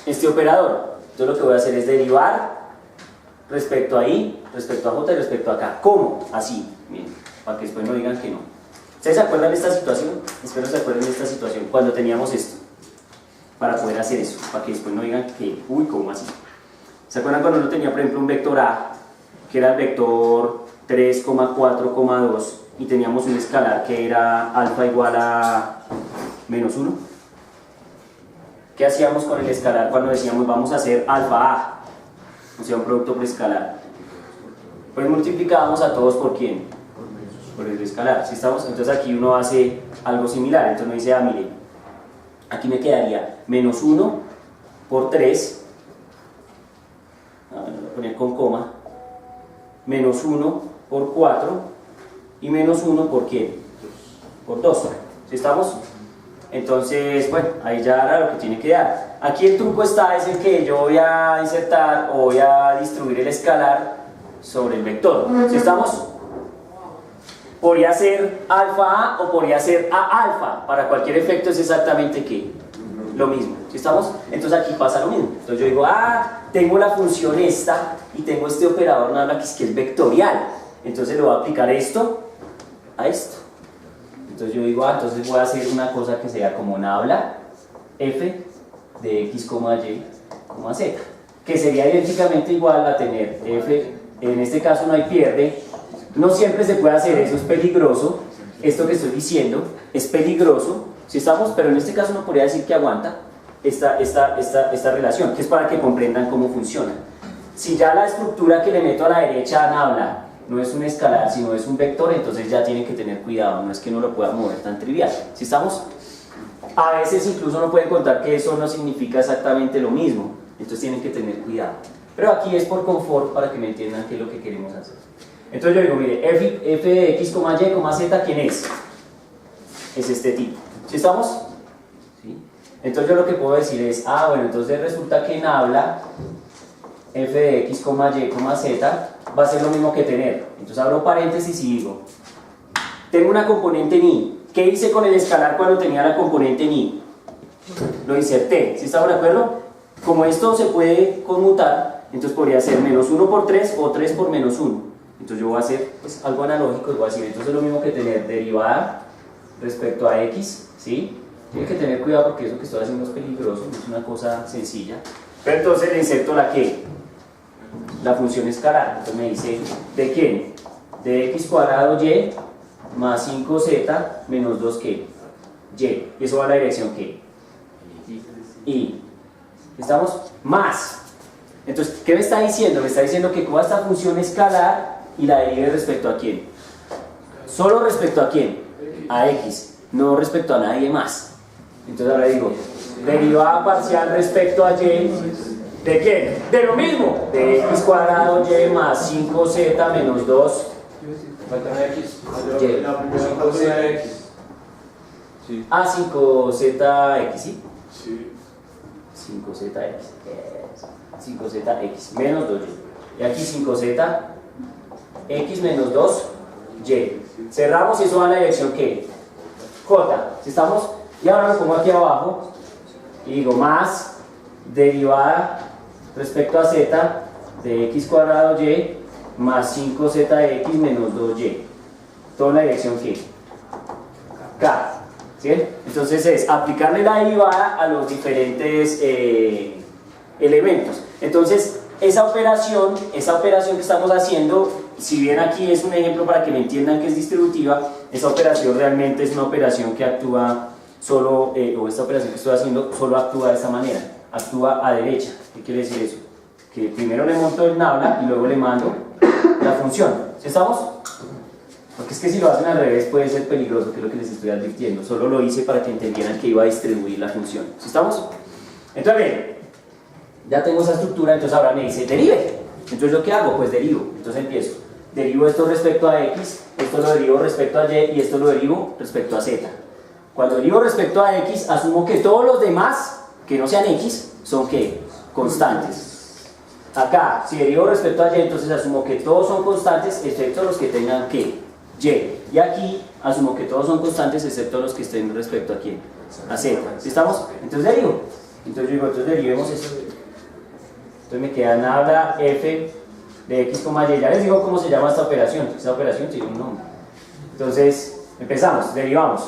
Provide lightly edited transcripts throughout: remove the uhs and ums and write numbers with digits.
este operador. Entonces lo que voy a hacer es derivar respecto a i, respecto a j y respecto a k. ¿Cómo? Así, miren, para que después no digan que no. ¿Ustedes se acuerdan de esta situación? Espero se acuerden de esta situación, cuando teníamos esto, para poder hacer eso, para que después no digan que, uy, ¿cómo así? ¿Se acuerdan cuando uno tenía, por ejemplo, un vector a, que era el vector 3,4,2, y teníamos un escalar que era alfa igual a menos 1? ¿Qué hacíamos con el escalar cuando decíamos vamos a hacer alfa a? O sea, un producto por escalar. Pues multiplicábamos a todos por ¿quién? Por el escalar. ¿Sí estamos? Entonces aquí uno hace algo similar. Entonces uno dice, mire, aquí me quedaría menos 1 por 3, lo voy a poner con coma, menos 1 por 4 y menos 1 por ¿quién? Por 2. ¿Sí estamos? Entonces, bueno, ahí ya era lo que tiene que dar. Aquí el truco está, es el que yo voy a insertar o voy a distribuir el escalar sobre el vector. ¿Sí estamos? Podría ser alfa a o podría ser a alfa. Para cualquier efecto es exactamente ¿qué? Lo mismo. ¿Sí estamos? Entonces aquí pasa lo mismo. Entonces yo digo, tengo la función esta y tengo este operador nada más que es vectorial. Entonces le voy a aplicar esto a esto. Entonces yo digo, entonces voy a hacer una cosa que sea como nabla f de x, y, z, que sería idénticamente igual a tener f, en este caso no hay pierde, no siempre se puede hacer eso, es peligroso, esto que estoy diciendo es peligroso, si estamos, pero en este caso no podría decir que aguanta esta relación, que es para que comprendan cómo funciona. Si ya la estructura que le meto a la derecha nabla no es un escalar, sino es un vector, entonces ya tienen que tener cuidado, no es que no lo pueda mover tan trivial. ¿Sí estamos? A veces incluso no pueden contar que eso no significa exactamente lo mismo, entonces tienen que tener cuidado. Pero aquí es por confort para que me entiendan qué es lo que queremos hacer. Entonces yo digo, mire, f de x, y, z, ¿quién es? Es este tipo. ¿Sí estamos? ¿Sí? Entonces yo lo que puedo decir es, bueno, entonces resulta que en habla f de x, y, z va a ser lo mismo que tener. Entonces abro paréntesis y digo, tengo una componente en i. ¿Qué hice con el escalar cuando tenía la componente en i? Lo inserté. ¿Sí estamos de acuerdo? Como esto se puede conmutar, entonces podría ser menos 1 por 3 o 3 por menos 1. Entonces yo voy a hacer pues, algo analógico y voy a decir, entonces es lo mismo que tener derivada respecto a x, ¿sí? Tienen que tener cuidado porque eso que estoy haciendo es peligroso, no es una cosa sencilla. Pero entonces le inserto la ¿qué? La función escalar. Entonces me dice, ¿de quién? De x cuadrado y más 5z menos 2 ¿qué? Y. Y eso va a la dirección ¿qué? Y. ¿Estamos? Más. Entonces, ¿qué me está diciendo? Me está diciendo que coja esta función escalar y la derive respecto a quién. Solo respecto a quién. A x. No respecto a nadie más. Entonces ahora digo, derivada parcial respecto a y. ¿De qué? De lo mismo. De x cuadrado y más 5z menos 2. Y. La primera 5zx. Sí. 5zx, ¿sí? Sí. 5zx. 5zx menos 2y. Y aquí 5z x menos 2y. Cerramos y eso va a la dirección ¿qué? J. ¿Sí estamos? Y ahora lo pongo aquí abajo y digo más derivada respecto a z de x cuadrado y más 5zx menos 2y. Todo en la dirección ¿qué? K. ¿Sí? Entonces es aplicarle la derivada a los diferentes elementos. Entonces esa operación que estamos haciendo, si bien aquí es un ejemplo para que me entiendan que es distributiva, esa operación realmente es una operación que actúa solo, o esta operación que estoy haciendo solo actúa de esta manera, actúa a derecha. ¿Qué quiere decir eso? Que primero le monto el nabla y luego le mando la función. ¿Sí estamos? Porque es que si lo hacen al revés puede ser peligroso, que es lo que les estoy advirtiendo. Solo lo hice para que entendieran que iba a distribuir la función. ¿Sí estamos? Entonces bien, ya tengo esa estructura, entonces ahora me dice derive. Entonces ¿yo qué hago? Pues derivo. Entonces empiezo. Derivo esto respecto a x, esto lo derivo respecto a y y esto lo derivo respecto a z. Cuando derivo respecto a x, asumo que todos los demás que no sean x son ¿qué? Constantes. Acá, si derivo respecto a y, entonces asumo que todos son constantes excepto los que tengan ¿qué? Y. Y aquí asumo que todos son constantes excepto los que estén respecto a quién? A z. ¿Sí estamos? Entonces derivo. Entonces yo digo, entonces derivemos eso. Entonces me queda nada f de x, y. Ya les digo cómo se llama esta operación. Esta operación tiene un nombre. Entonces, empezamos, derivamos.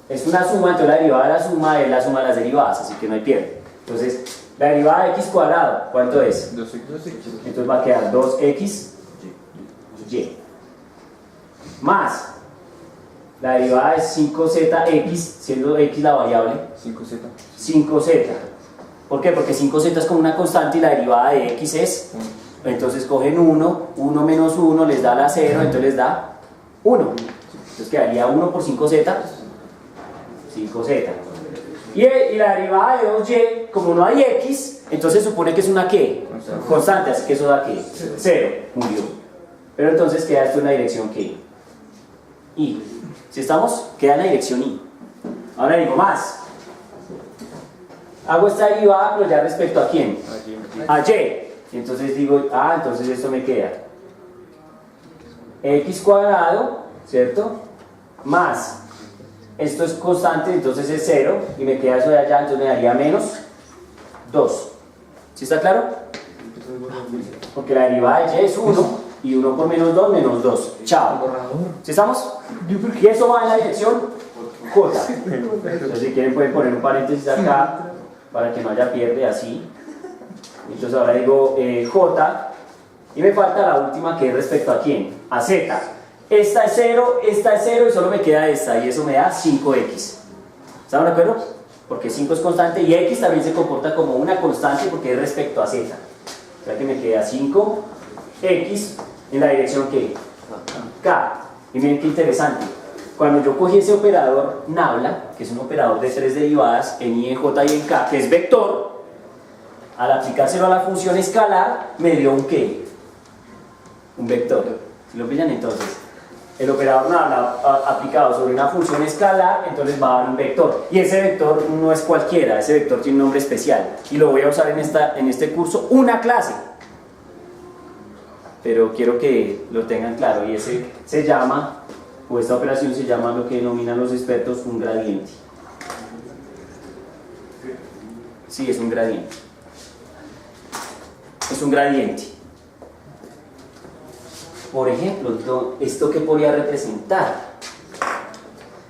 Es una suma, entonces la derivada de la suma es la suma de las derivadas, así que no hay pierde. Entonces, la derivada de x cuadrado, ¿cuánto es? 2x. Entonces va a quedar 2xy más la derivada de 5zx, siendo x la variable, 5z. 5z. ¿Por qué? Porque 5z es como una constante y la derivada de x es, entonces cogen 1, 1 menos 1 les da la 0, entonces les da 1. Entonces quedaría 1 por 5z, 5z. Y la derivada de 2y, como no hay x, entonces supone que es una ¿qué? Constante, así que eso da ¿qué? 0, murió. Pero entonces queda esto en la dirección ¿qué? Y. Si estamos, queda en la dirección y. Ahora digo más. Hago esta derivada, pero ya respecto a quién? A y. Entonces digo, entonces esto me queda x cuadrado, ¿cierto? Más, esto es constante, entonces es 0, y me queda eso de allá, entonces me daría menos 2. ¿Sí está claro? Porque la derivada de y es 1, y 1 por menos 2, menos 2. Chao. ¿Sí estamos? Y eso va en la dirección j. Entonces si quieren pueden poner un paréntesis acá, para que no haya pierde, así. Entonces ahora digo j, y me falta la última que es respecto a quién, a z. Esta es 0 y solo me queda esta, y eso me da 5x. ¿Estamos de acuerdo? Porque 5 es constante y x también se comporta como una constante porque es respecto a z. O sea que me queda 5x en la dirección que k. Y miren qué interesante. Cuando yo cogí ese operador nabla, que es un operador de 3 derivadas, en i, en j y en k, que es vector, al aplicárselo a la función escalar, me dio un ¿qué? Un vector. ¿Sí lo pillan? Entonces, el operador nabla aplicado sobre una función escalar, entonces va a dar un vector. Y ese vector no es cualquiera, ese vector tiene un nombre especial. Y lo voy a usar en este curso, una clase. Pero quiero que lo tengan claro, y ese se llama, o esta operación se llama lo que denominan los expertos un gradiente. Sí, es un gradiente. Es un gradiente. Por ejemplo, ¿esto qué podría representar?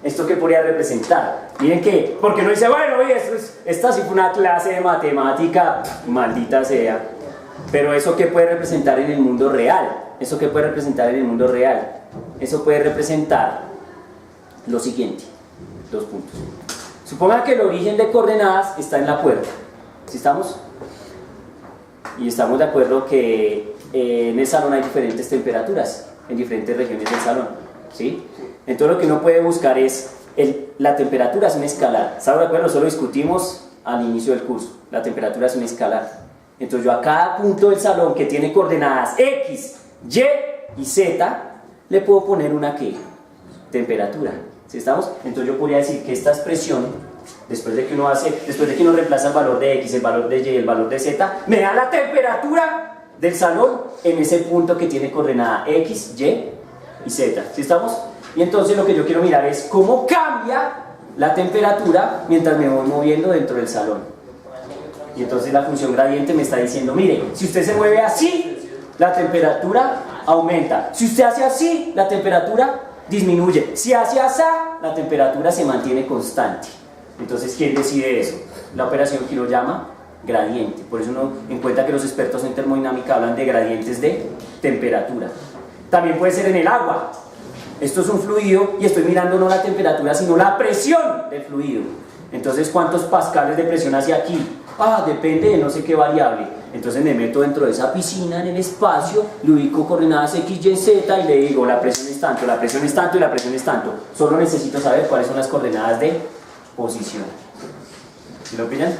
¿Esto qué podría representar? Miren que, porque uno dice, bueno, oye, esta sí fue una clase de matemática, maldita sea. Pero ¿eso qué puede representar en el mundo real? ¿Eso qué puede representar en el mundo real? Eso puede representar lo siguiente, 2 puntos. Supongan que el origen de coordenadas está en la puerta. ¿Sí estamos? Y estamos de acuerdo que en el salón hay diferentes temperaturas, en diferentes regiones del salón. ¿Sí? Entonces lo que uno puede buscar es, la temperatura es un escalar. ¿Estamos de acuerdo? Eso lo discutimos al inicio del curso. La temperatura es un escalar. Entonces yo a cada punto del salón que tiene coordenadas x, y y z, le puedo poner una ¿qué? Temperatura. ¿Sí estamos? Entonces yo podría decir que esta expresión, después de que uno reemplaza el valor de x, el valor de y, el valor de z, me da la temperatura del salón en ese punto que tiene coordenada x, y y z. ¿Sí estamos? Y entonces lo que yo quiero mirar es cómo cambia la temperatura mientras me voy moviendo dentro del salón. Y entonces la función gradiente me está diciendo, mire, si usted se mueve así, la temperatura aumenta. Si usted hace así, la temperatura disminuye. Si hace así, la temperatura se mantiene constante. Entonces, ¿quién decide eso? La operación que lo llama gradiente. Por eso uno encuentra que los expertos en termodinámica hablan de gradientes de temperatura. También puede ser en el agua. Esto es un fluido y estoy mirando no la temperatura, sino la presión del fluido. Entonces, ¿cuántos pascales de presión hacia aquí? Depende de no sé qué variable. Entonces me meto dentro de esa piscina en el espacio, le ubico coordenadas x, y, z y le digo la presión es tanto, la presión es tanto y la presión es tanto. Solo necesito saber cuáles son las coordenadas de posición. ¿Sí lo pillan?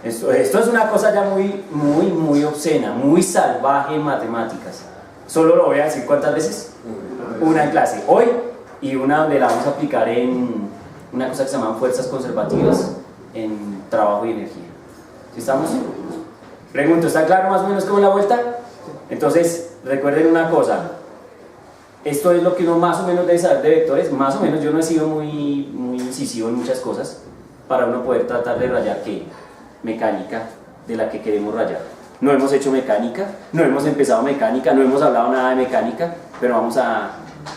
Esto es una cosa ya muy obscena, muy salvaje en matemáticas. Solo lo voy a decir ¿cuántas veces? Una en clase. Hoy y una donde la vamos a aplicar en una cosa que se llaman fuerzas conservativas en trabajo y energía. ¿Sí estamos? Pregunto, ¿está claro más o menos cómo es la vuelta? Entonces, recuerden una cosa. Esto es lo que uno más o menos debe saber de vectores. Más o menos yo no he sido muy incisivo en muchas cosas para uno poder tratar de rayar qué. mecánica de la que queremos rayar. No hemos hecho mecánica, no hemos empezado mecánica, no hemos hablado nada de mecánica, pero vamos a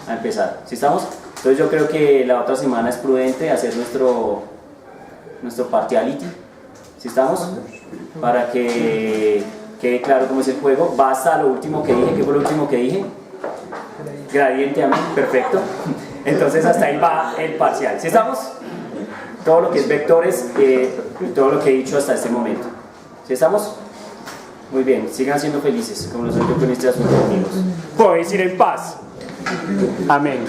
empezar. ¿Sí estamos? Entonces yo creo que la otra semana es prudente hacer nuestro partiality. ¿Sí estamos? Para que quede claro cómo es el juego. Basta lo último que dije. ¿Qué fue lo último que dije? Gradiente a mí, perfecto. Entonces hasta ahí va el parcial. ¿Sí estamos? Todo lo que es vectores, todo lo que he dicho hasta este momento. ¿Sí estamos? Muy bien, sigan siendo felices, como lo soy yo con este asunto, amigos. Podéis ir en paz. Amén.